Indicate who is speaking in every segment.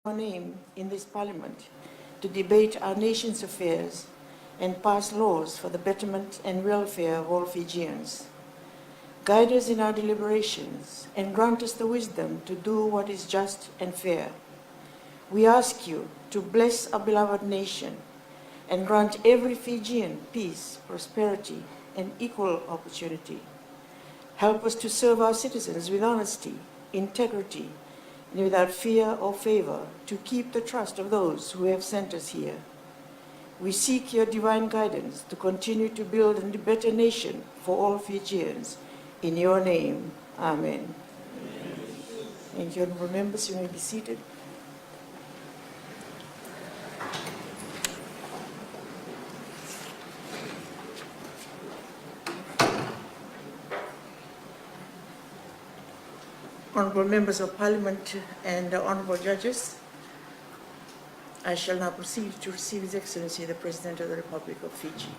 Speaker 1: our name in this parliament to debate our nation's affairs and pass laws for the betterment and welfare of all Fijians. Guide us in our deliberations and grant us the wisdom to do what is just and fair. We ask you to bless our beloved nation and grant every Fijian peace, prosperity, and equal opportunity. Help us to serve our citizens with honesty, integrity, and without fear or favor, to keep the trust of those who have sent us here. We seek your divine guidance to continue to build a better nation for all Fijians. In your name, amen. Thank you, honorable members. You may be seated. Honorable members of Parliament and honorable judges, I shall now proceed to receive His Excellency the President of the Republic of Fiji.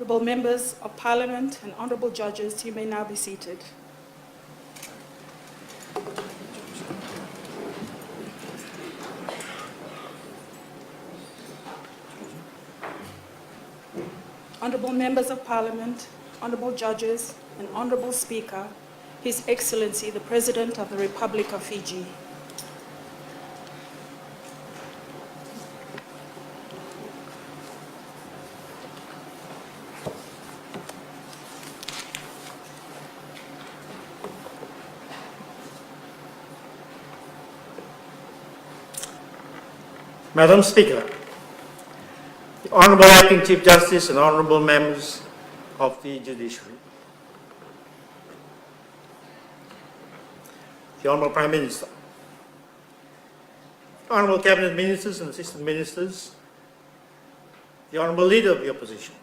Speaker 2: Honourable members of Parliament and honourable judges, you may now be seated. Honourable members of Parliament, honourable judges and honourable Speaker, His Excellency the President of the Republic of Fiji.
Speaker 3: Madam Speaker, the Honourable Acting Chief Justice and Honourable members of the Judiciary, the Honourable Prime Minister, the Honourable Cabinet Ministers and Assistant Ministers, the Honourable Leader of the Opposition,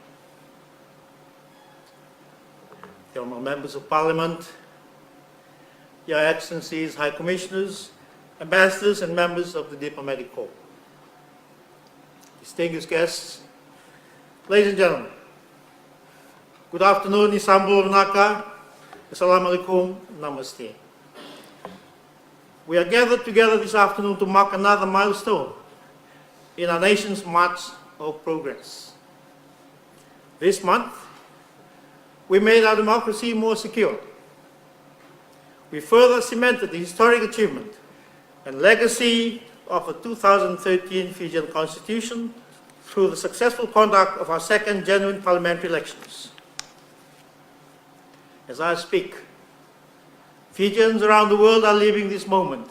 Speaker 3: the Honourable Members of Parliament, Your Excellencies, High Commissioners, Ambassadors and members of the Diplomatic Corps, distinguished guests, ladies and gentlemen, good afternoon, Isambul Naka, Assalamu alaikum, Namaste. We are gathered together this afternoon to mark another milestone in our nation's march of progress. This month, we made our democracy more secure. We further cemented the historic achievement and legacy of the 2013 Fijian Constitution through the successful conduct of our second genuine parliamentary elections. As I speak, Fijians around the world are living this moment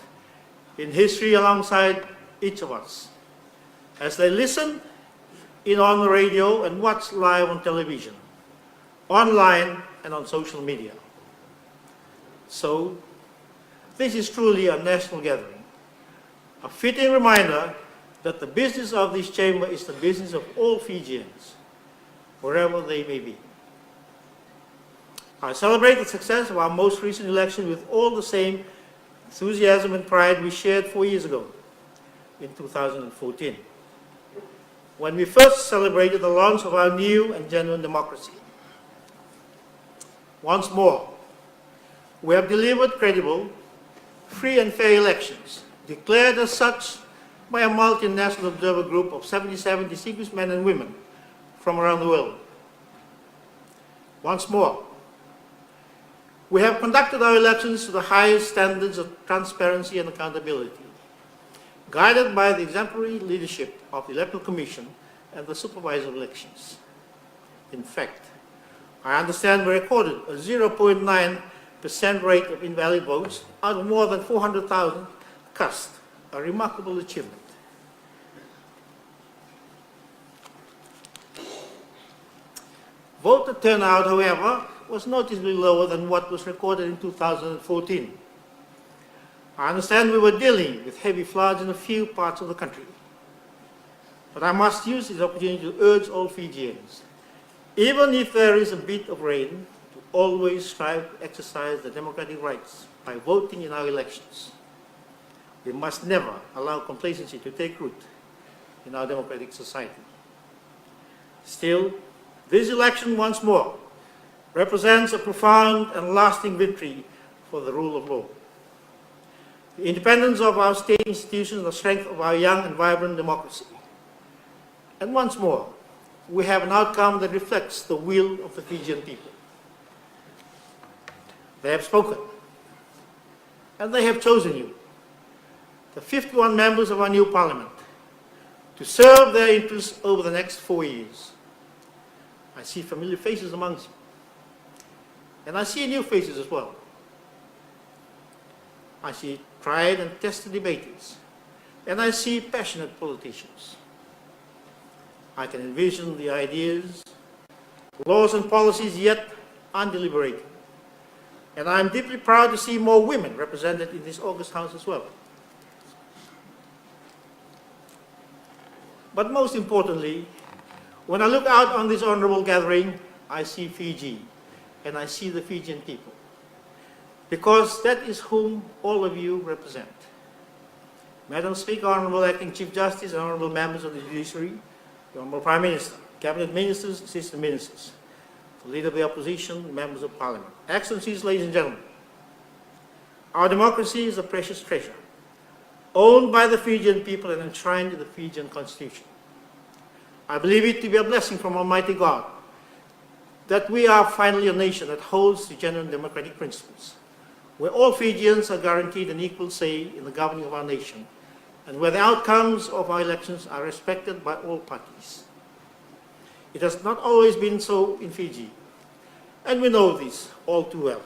Speaker 3: in history alongside each of us, as they listen in on the radio and watch live on television, online and on social media. So, this is truly a national gathering, a fitting reminder that the business of this chamber is the business of all Fijians, wherever they may be. I celebrate the success of our most recent election with all the same enthusiasm and pride we shared 4 years ago, in 2014, when we first celebrated the launch of our new and genuine democracy. Once more, we have delivered credible, free and fair elections, declared as such by a multinational observer group of 77 distinguished men and women from around the world. Once more, we have conducted our elections to the highest standards of transparency and accountability, guided by the exemplary leadership of the Electoral Commission and the Supervisor of Elections. In fact, I understand we recorded a 0.9% rate of invalid votes out of more than 400,000 cast, a remarkable achievement. Voter turnout, however, was noticeably lower than what was recorded in 2014. I understand we were dealing with heavy floods in a few parts of the country. But I must use this opportunity to urge all Fijians, even if there is a bit of rain, to always strive to exercise the democratic rights by voting in our elections. We must never allow complacency to take root in our democratic society. Still, this election once more represents a profound and lasting victory for the rule of law. The independence of our state institutions, the strength of our young and vibrant democracy. And once more, we have an outcome that reflects the will of the Fijian people. They have spoken, and they have chosen you, the 51 members of our new parliament, to serve their interests over the next 4 years. I see familiar faces amongst you, and I see new faces as well. I see tried and tested debaters, and I see passionate politicians. I can envision the ideas, laws and policies yet undeliberated. And I am deeply proud to see more women represented in this august house as well. But most importantly, when I look out on this honorable gathering, I see Fiji, and I see the Fijian people, because that is whom all of you represent. Madam Speaker, Honorable Acting Chief Justice, and honorable members of the Judiciary, the Honorable Prime Minister, Cabinet Ministers, Assistant Ministers, the Leader of the Opposition, members of Parliament. Excellencies, ladies and gentlemen, our democracy is a precious treasure, owned by the Fijian people and enshrined in the Fijian Constitution. I believe it to be a blessing from Almighty God that we are finally a nation that holds the genuine democratic principles, where all Fijians are guaranteed an equal say in the governing of our nation, and where the outcomes of our elections are respected by all parties. It has not always been so in Fiji, and we know this all too well.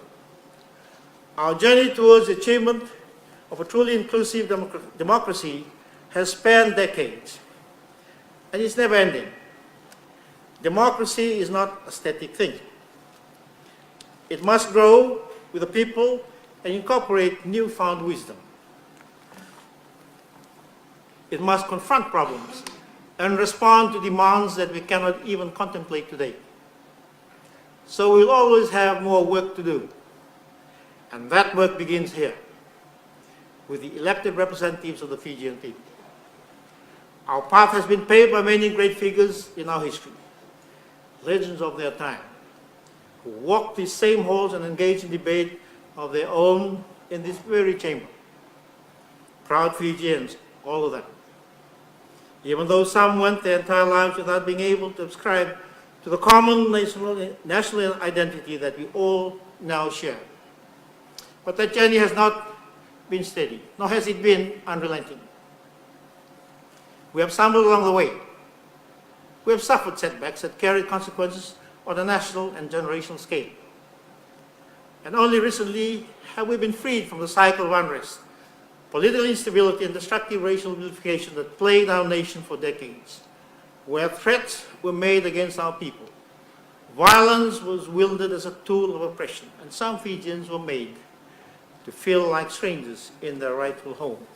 Speaker 3: Our journey towards the achievement of a truly inclusive democracy has spanned decades, and it's never ending. Democracy is not a static thing. It must grow with the people and incorporate newfound wisdom. It must confront problems and respond to demands that we cannot even contemplate today. So we'll always have more work to do. And that work begins here, with the elected representatives of the Fijian people. Our path has been paved by many great figures in our history, legends of their time, who walked these same halls and engaged in debate of their own in this very chamber. Proud Fijians, all of them. Even though some went their entire lives without being able to subscribe to the common national identity that we all now share. But that journey has not been steady, nor has it been unrelenting. We have stumbled along the way. We have suffered setbacks that carried consequences on a national and generational scale. And only recently have we been freed from the cycle of unrest, political instability, and destructive racial vilification that plagued our nation for decades, where threats were made against our people. Violence was wielded as a tool of oppression, and some Fijians were made to feel like strangers in their rightful home.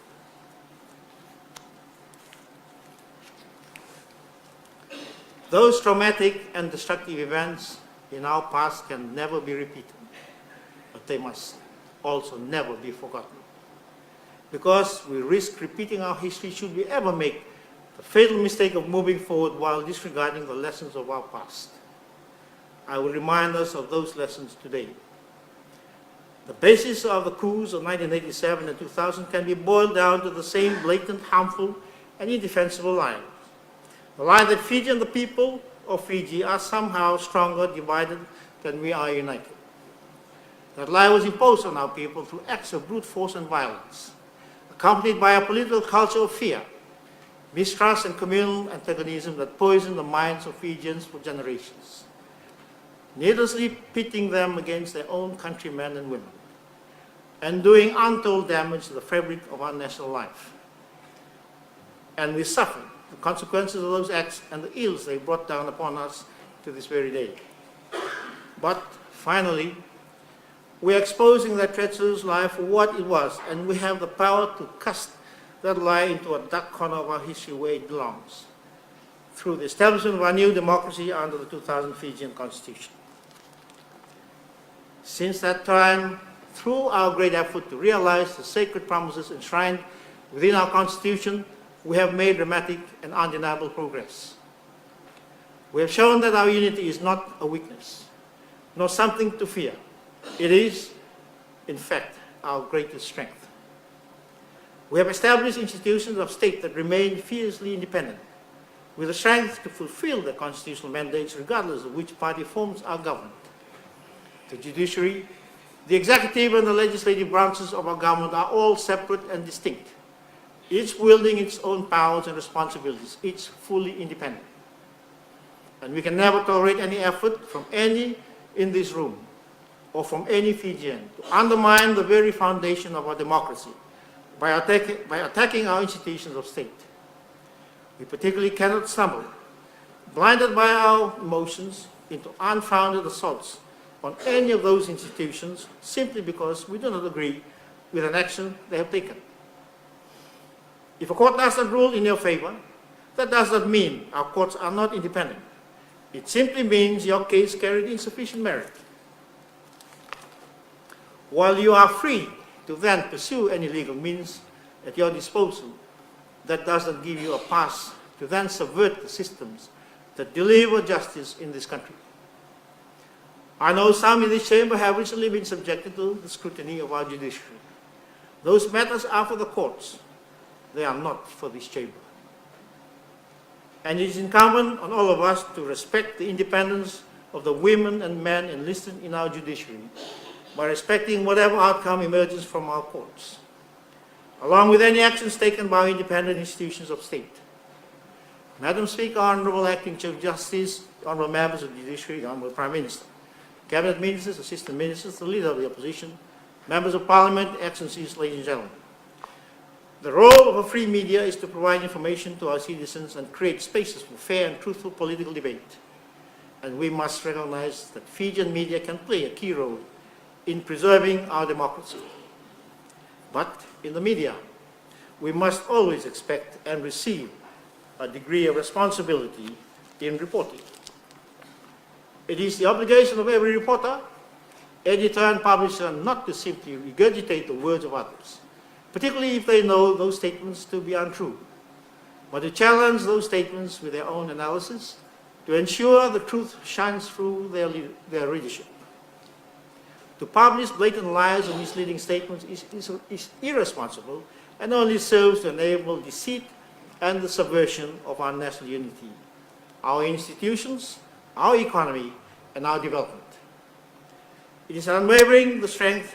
Speaker 3: Those traumatic and destructive events in our past can never be repeated, but they must also never be forgotten. Because we risk repeating our history should we ever make the fatal mistake of moving forward while disregarding the lessons of our past. I will remind us of those lessons today. The basis of the coups of 1987 and 2000 can be boiled down to the same blatant, harmful, and indefensible lie. The lie that Fiji and the people of Fiji are somehow stronger divided than we are united. That lie was imposed on our people through acts of brute force and violence, accompanied by a political culture of fear, mistrust, and communal antagonism that poisoned the minds of Fijians for generations, needlessly pitting them against their own countrymen and women, and doing untold damage to the fabric of our national life. And we suffered the consequences of those acts and the ills they brought down upon us to this very day. But finally, we're exposing that treacherous lie for what it was, and we have the power to cast that lie into a dark corner of our history where it belongs, through the establishment of our new democracy under the 2000 Fijian Constitution. Since that time, through our great effort to realize the sacred promises enshrined within our Constitution, we have made dramatic and undeniable progress. We have shown that our unity is not a weakness, nor something to fear. It is, in fact, our greatest strength. We have established institutions of state that remain fiercely independent, with the strength to fulfill their constitutional mandates regardless of which party forms our government. The judiciary, the executive, and the legislative branches of our government are all separate and distinct, each wielding its own powers and responsibilities, each fully independent. And we can never tolerate any effort from any in this room or from any Fijian to undermine the very foundation of our democracy by attacking our institutions of state. We particularly cannot stumble, blinded by our emotions, into unfounded assaults on any of those institutions simply because we do not agree with an action they have taken. If a court does not rule in your favor, that does not mean our courts are not independent. It simply means your case carried insufficient merit. While you are free to then pursue any legal means at your disposal, that does not give you a pass to then subvert the systems that deliver justice in this country. I know some in this chamber have recently been subjected to the scrutiny of our judiciary. Those matters are for the courts. They are not for this chamber. And it is incumbent on all of us to respect the independence of the women and men enlisted in our judiciary by respecting whatever outcome emerges from our courts, along with any actions taken by independent institutions of state. Madam Speaker, Honourable Acting Chief Justice, Honourable Members of the Judiciary, Honourable Prime Minister, Cabinet Ministers, Assistant Ministers, the Leader of the Opposition, Members of Parliament, Excellencies, ladies and gentlemen. The role of a free media is to provide information to our citizens and create spaces for fair and truthful political debate. And we must recognize that Fijian media can play a key role in preserving our democracy. But in the media, we must always expect and receive a degree of responsibility in reporting. It is the obligation of every reporter, editor and publisher not to simply regurgitate the words of others, particularly if they know those statements to be untrue, but to challenge those statements with their own analysis to ensure the truth shines through their readership. To publish blatant lies or misleading statements is irresponsible and only serves to enable deceit and the subversion of our national unity, our institutions, our economy, and our development. It is unwavering the strength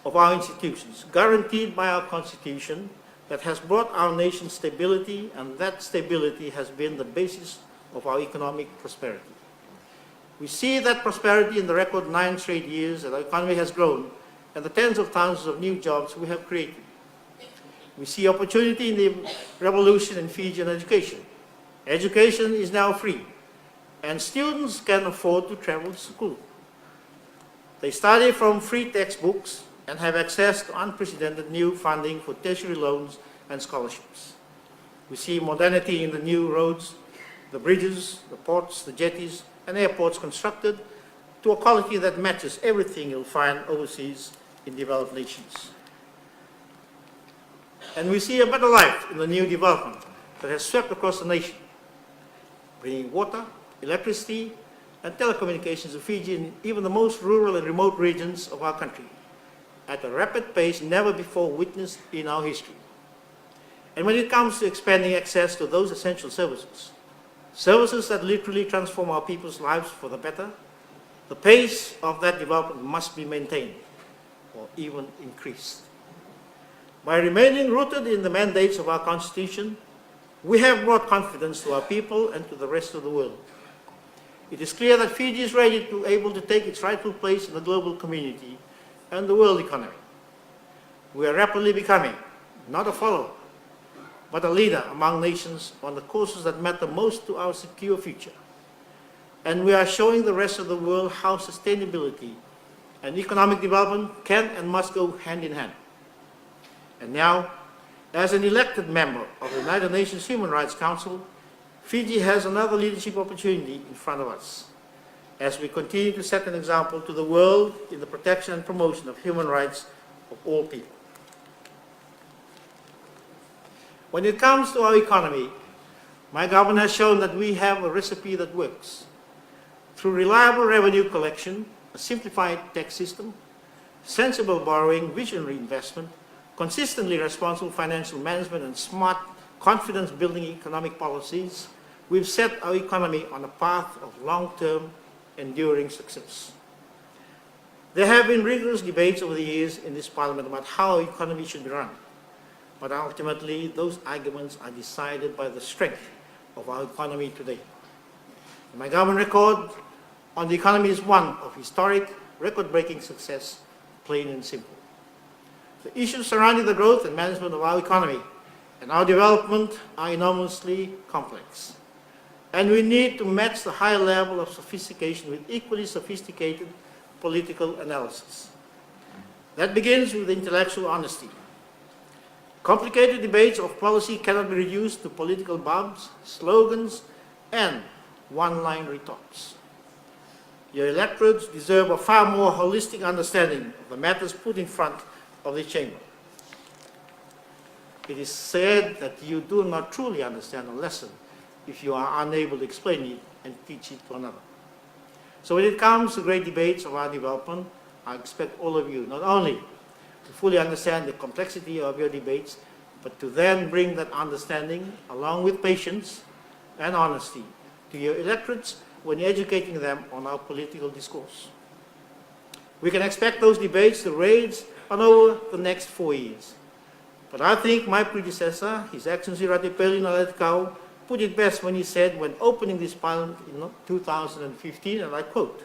Speaker 3: of our institutions, guaranteed by our Constitution, that has brought our nation stability, and that stability has been the basis of our economic prosperity. We see that prosperity in the record 9 straight years that our economy has grown and the tens of thousands of new jobs we have created. We see opportunity in the revolution in Fijian education. Education is now free, and students can afford to travel to school. They study from free textbooks and have access to unprecedented new funding for tertiary loans and scholarships. We see modernity in the new roads, the bridges, the ports, the jetties, and airports constructed to a quality that matches everything you'll find overseas in developed nations. And we see a better life in the new development that has swept across the nation, bringing water, electricity, and telecommunications to Fiji and even the most rural and remote regions of our country at a rapid pace never before witnessed in our history. And when it comes to expanding access to those essential services, services that literally transform our people's lives for the better, the pace of that development must be maintained or even increased. By remaining rooted in the mandates of our Constitution, we have brought confidence to our people and to the rest of the world. It is clear that Fiji is ready to able to take its rightful place in the global community and the world economy. We are rapidly becoming not a follower, but a leader among nations on the courses that matter most to our secure future. And we are showing the rest of the world how sustainability and economic development can and must go hand in hand. And now, as an elected member of the United Nations Human Rights Council, Fiji has another leadership opportunity in front of us as we continue to set an example to the world in the protection and promotion of human rights of all people. When it comes to our economy, my government has shown that we have a recipe that works. Through reliable revenue collection, a simplified tax system, sensible borrowing, visionary investment, consistently responsible financial management, and smart, confidence-building economic policies, we've set our economy on a path of long-term, enduring success. There have been rigorous debates over the years in this Parliament about how our economy should be run. But ultimately, those arguments are decided by the strength of our economy today. My government record on the economy is one of historic, record-breaking success, plain and simple. The issues surrounding the growth and management of our economy and our development are enormously complex. And we need to match the high level of sophistication with equally sophisticated political analysis. That begins with intellectual honesty. Complicated debates of policy cannot be reduced to political barbs, slogans, and one-line retorts. Your electorates deserve a far more holistic understanding of the matters put in front of the chamber. It is said that you do not truly understand a lesson if you are unable to explain it and teach it to another. So when it comes to great debates of our development, I expect all of you not only to fully understand the complexity of your debates, but to then bring that understanding along with patience and honesty to your electorates when you're educating them on our political discourse. We can expect those debates to rage on over the next 4 years. But I think my predecessor, His Excellency Ratipeli Naletkau, put it best when he said, when opening this parliament in 2015, and I quote,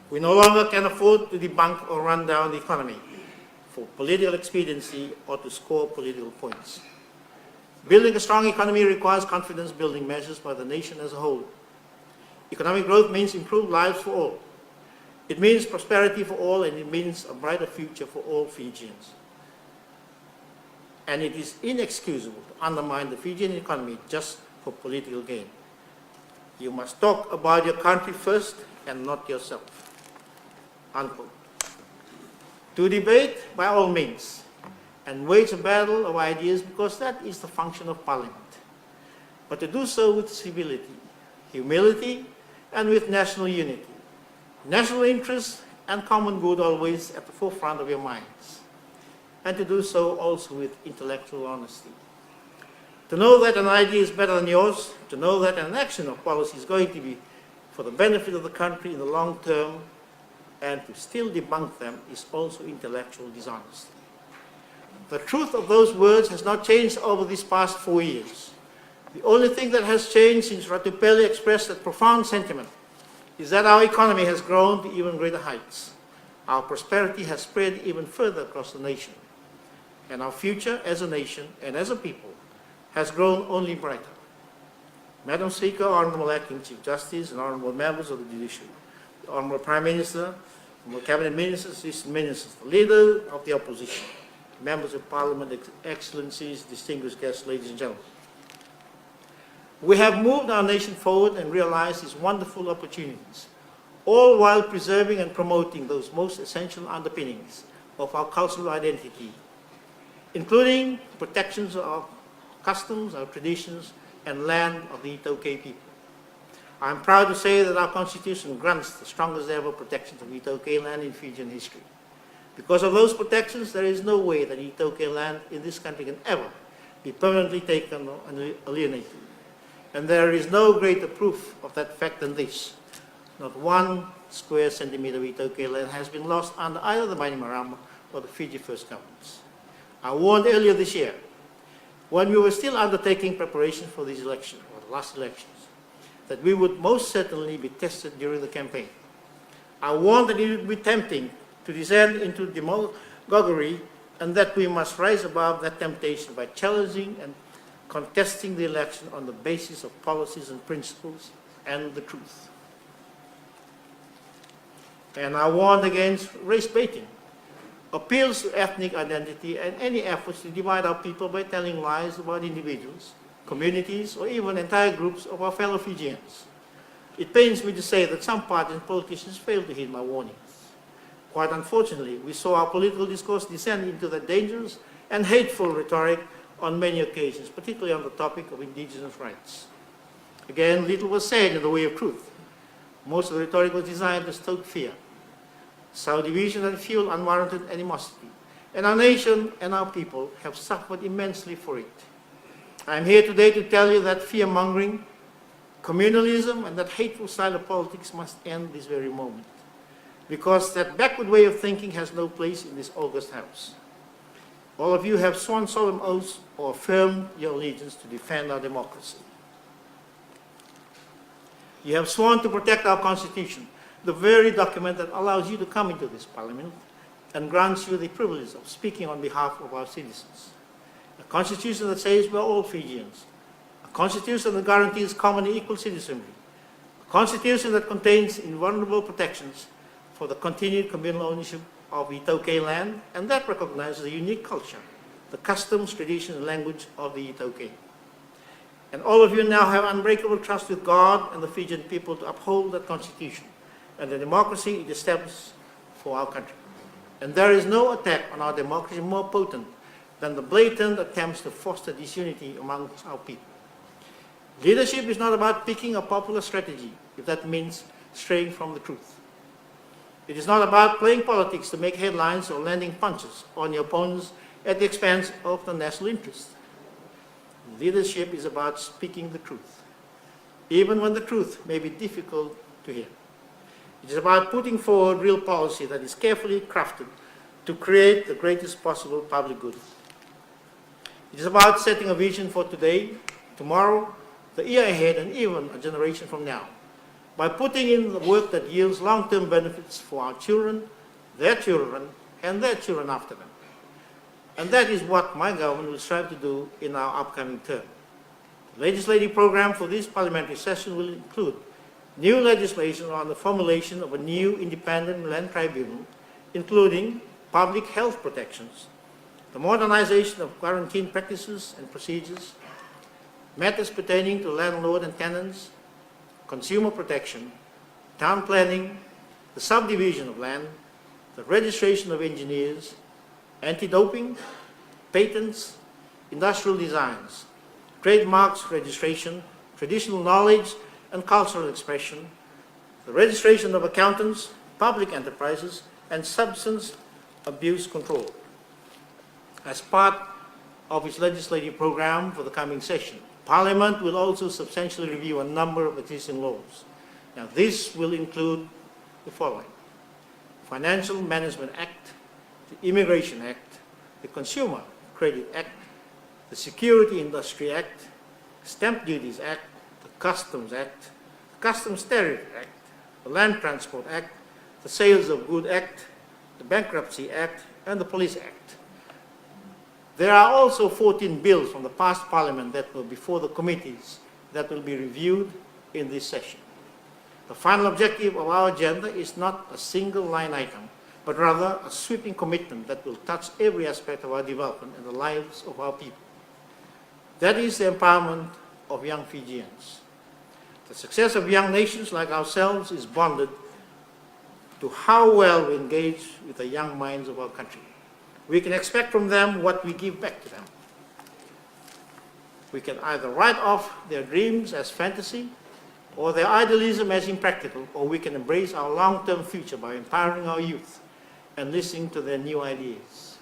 Speaker 3: "We no longer can afford to debunk or run down the economy for political expediency or to score political points. Building a strong economy requires confidence-building measures by the nation as a whole. Economic growth means improved lives for all. It means prosperity for all, and it means a brighter future for all Fijians. And it is inexcusable to undermine the Fijian economy just for political gain. You must talk about your country first and not yourself." Unquote. To debate, by all means, and wage a battle of ideas, because that is the function of Parliament. But to do so with civility, humility, and with national unity. National interest and common good always at the forefront of your minds. And to do so also with intellectual honesty. To know that an idea is better than yours, to know that an action or policy is going to be for the benefit of the country in the long term, and to still debunk them is also intellectual dishonesty. The truth of those words has not changed over these past 4 years. The only thing that has changed since Ratipeli expressed that profound sentiment is that our economy has grown to even greater heights. Our prosperity has spread even further across the nation. And our future as a nation and as a people has grown only brighter. Madam Speaker, Honourable Acting Chief Justice, and Honourable Members of the Judiciary, the Honourable Prime Minister, Honourable Cabinet Ministers, Assistant Ministers, the Leader of the Opposition, Members of Parliament, Excellencies, distinguished guests, ladies and gentlemen. We have moved our nation forward and realized these wonderful opportunities, all while preserving and promoting those most essential underpinnings of our cultural identity, including protections of customs, our traditions, and land of the Itoke people. I am proud to say that our Constitution grants the strongest ever protections of Itoke land in Fijian history. Because of those protections, there is no way that Itoke land in this country can ever be permanently taken or alienated. And there is no greater proof of that fact than this. Not 1 square centimeter of Itoke land has been lost under either the Bainimarama or the Fiji First Governments. I warned earlier this year, when we were still undertaking preparation for this election, or the last elections, that we would most certainly be tested during the campaign. I warned that it would be tempting to descend into demagoguery, and that we must rise above that temptation by challenging and contesting the election on the basis of policies and principles and the truth. And I warned against race baiting, appeals to ethnic identity, and any efforts to divide our people by telling lies about individuals, communities, or even entire groups of our fellow Fijians. It pains me to say that some parties and politicians failed to heed my warnings. Quite unfortunately, we saw our political discourse descend into that dangerous and hateful rhetoric on many occasions, particularly on the topic of indigenous rights. Again, little was said in the way of truth. Most of the rhetoric was designed to stoke fear, sow division, and fuel unwarranted animosity. And our nation and our people have suffered immensely for it. I am here today to tell you that fear-mongering, communalism, and that hateful style of politics must end this very moment, because that backward way of thinking has no place in this august house. All of you have sworn solemn oaths or affirmed your allegiance to defend our democracy. You have sworn to protect our Constitution, the very document that allows you to come into this Parliament and grants you the privilege of speaking on behalf of our citizens. A Constitution that says we are all Fijians. A Constitution that guarantees common and equal citizenry. A Constitution that contains invulnerable protections for the continued communal ownership of Itoke land, and that recognizes the unique culture, the customs, traditions, and language of the Itoke. And all of you now have unbreakable trust with God and the Fijian people to uphold that Constitution and the democracy it established for our country. And there is no attack on our democracy more potent than the blatant attempts to foster disunity amongst our people. Leadership is not about picking a popular strategy, if that means straying from the truth. It is not about playing politics to make headlines or landing punches on your opponents at the expense of the national interest. Leadership is about speaking the truth, even when the truth may be difficult to hear. It is about putting forward real policy that is carefully crafted to create the greatest possible public good. It is about setting a vision for today, tomorrow, the year ahead, and even a generation from now, by putting in the work that yields long-term benefits for our children, and their children after them. And that is what my government will strive to do in our upcoming term. The legislative program for this parliamentary session will include new legislation on the formulation of a new independent land tribunal, including public health protections, the modernization of quarantine practices and procedures, matters pertaining to landlord and tenants, consumer protection, town planning, the subdivision of land, the registration of engineers, anti-doping, patents, industrial designs, trademarks registration, traditional knowledge and cultural expression, the registration of accountants, public enterprises, and substance abuse control. As part of its legislative program for the coming session, Parliament will also substantially review a number of existing laws. Now, this will include the following: Financial Management Act, the Immigration Act, the Consumer Credit Act, the Security Industry Act, Stamp Duties Act, the Customs Act, the Customs Tariff Act, the Land Transport Act, the Sales of Goods Act, the Bankruptcy Act, and the Police Act. There are also 14 bills from the past Parliament that were before the committees that will be reviewed in this session. The final objective of our agenda is not a single line item, but rather a sweeping commitment that will touch every aspect of our development and the lives of our people. That is the empowerment of young Fijians. The success of young nations like ourselves is bonded to how well we engage with the young minds of our country. We can expect from them what we give back to them. We can either write off their dreams as fantasy or their idealism as impractical, or we can embrace our long-term future by empowering our youth and listening to their new ideas.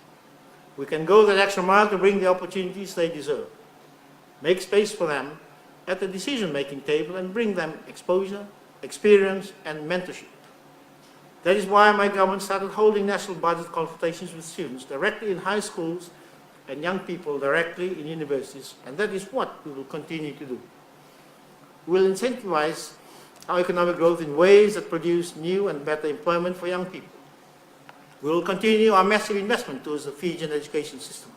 Speaker 3: We can go that extra mile to bring the opportunities they deserve, make space for them at the decision-making table, and bring them exposure, experience, and mentorship. That is why my government started holding national budget consultations with students directly in high schools and young people directly in universities, and that is what we will continue to do. We will incentivize our economic growth in ways that produce new and better employment for young people. We will continue our massive investment towards the Fijian education system.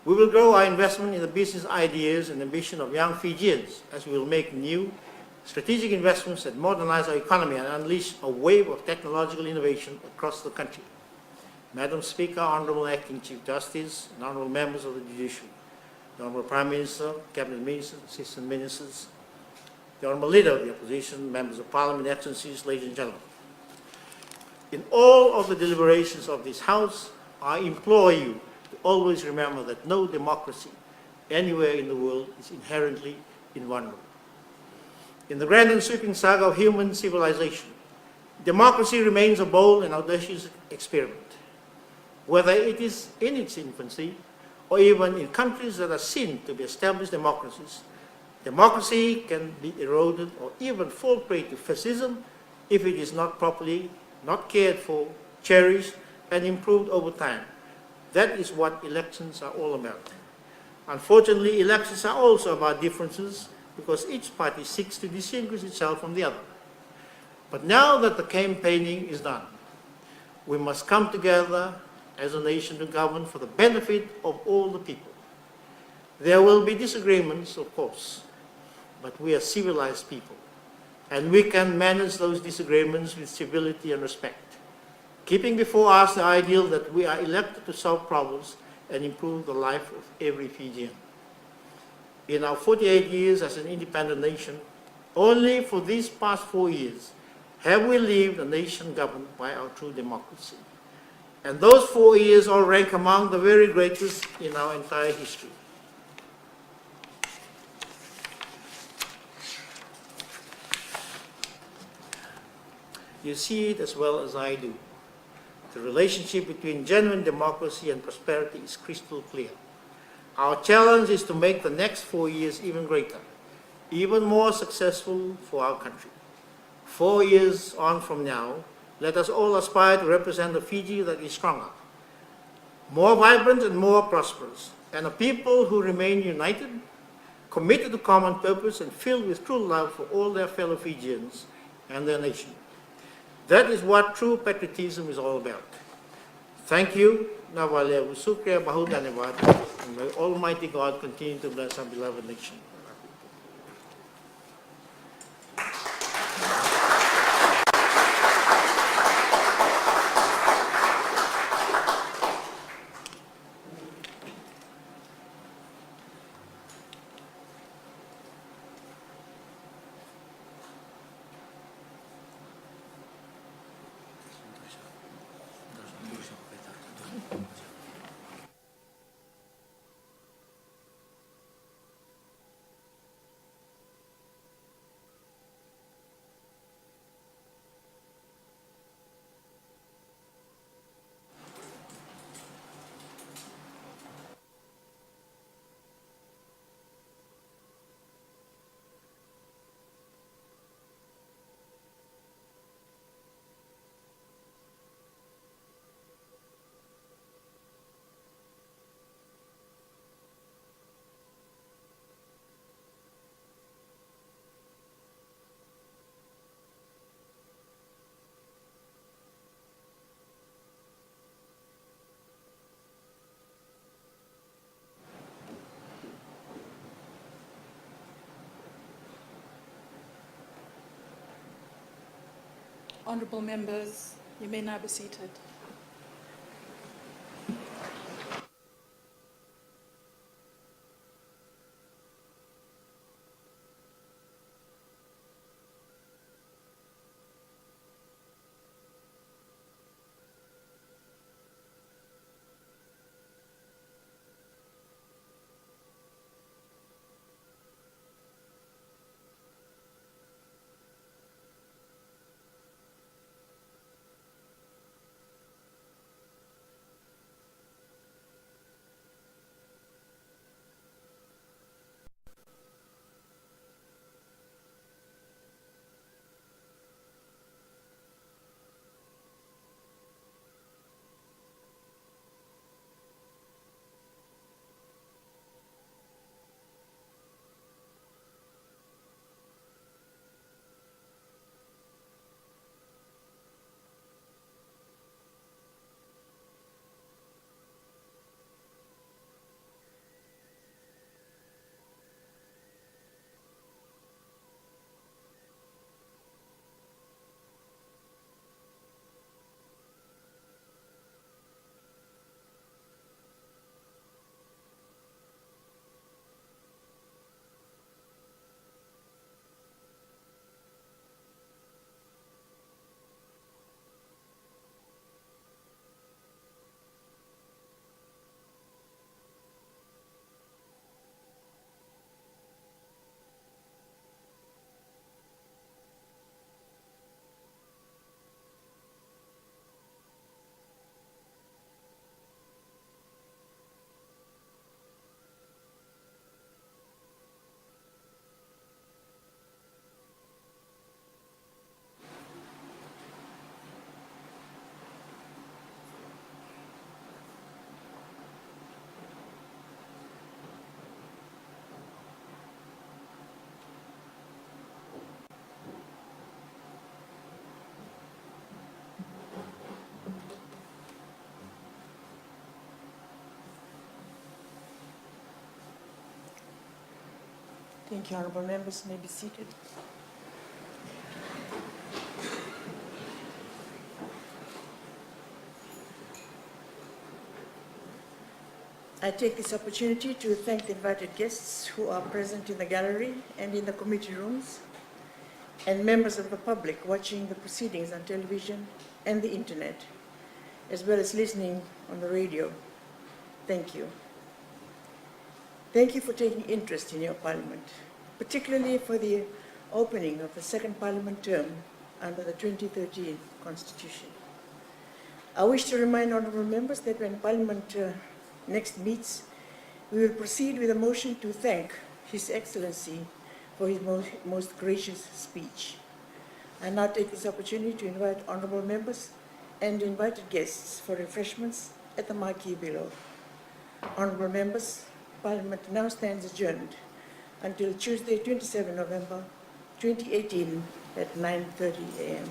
Speaker 3: We will grow our investment in the business ideas and ambition of young Fijians, as we will make new strategic investments that modernize our economy and unleash a wave of technological innovation across the country. Madam Speaker, Honourable Acting Chief Justice, and Honourable Members of the Judiciary, the Honourable Prime Minister, Cabinet Ministers, Assistant Ministers, the Honourable Leader of the Opposition, Members of Parliament, Excellencies, ladies and gentlemen. In all of the deliberations of this House, I implore you to always remember that no democracy anywhere in the world is inherently invulnerable. In the grand and sweeping saga of human civilization, democracy remains a bold and audacious experiment. Whether it is in its infancy or even in countries that are seen to be established democracies, democracy can be eroded or even fall prey to fascism if it is not properly, not cared for, cherished, and improved over time. That is what elections are all about. Unfortunately, elections are also about differences, because each party seeks to distinguish itself from the other. But now that the campaigning is done, we must come together as a nation to govern for the benefit of all the people. There will be disagreements, of course, but we are civilized people, and we can manage those disagreements with civility and respect, keeping before us the ideal that we are elected to solve problems and improve the life of every Fijian. In our 48 years as an independent nation, only for these past 4 years have we lived a nation governed by our true democracy. And those 4 years all rank among the very greatest in our entire history. You see it as well as I do. The relationship between genuine democracy and prosperity is crystal clear. Our challenge is to make the next 4 years even greater, even more successful for our country. 4 years on from now, let us all aspire to represent a Fiji that is stronger, more vibrant and more prosperous, and a people who remain united, committed to common purpose, and filled with true love for all their fellow Fijians and their nation. That is what true patriotism is all about. Thank you. Navale Usukria Bahudanevat, and may Almighty God continue to bless our beloved nation.
Speaker 2: Honourable members, you may now be seated.
Speaker 1: Thank you, honourable members. May be seated. I take this opportunity to thank the invited guests who are present in the gallery and in the committee rooms, and members of the public watching the proceedings on television and the internet, as well as listening on the radio. Thank you. Thank you for taking interest in your parliament, particularly for the opening of the second parliament term under the 2013 Constitution. I wish to remind honourable members that when Parliament next meets, we will proceed with a motion to thank His Excellency for his most gracious speech. I now take this opportunity to invite honourable members and invited guests for refreshments at the marquee below. Honourable members, Parliament now stands adjourned until Tuesday, 27 November 2018 at 9:30 a.m.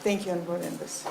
Speaker 1: Thank you, honourable members.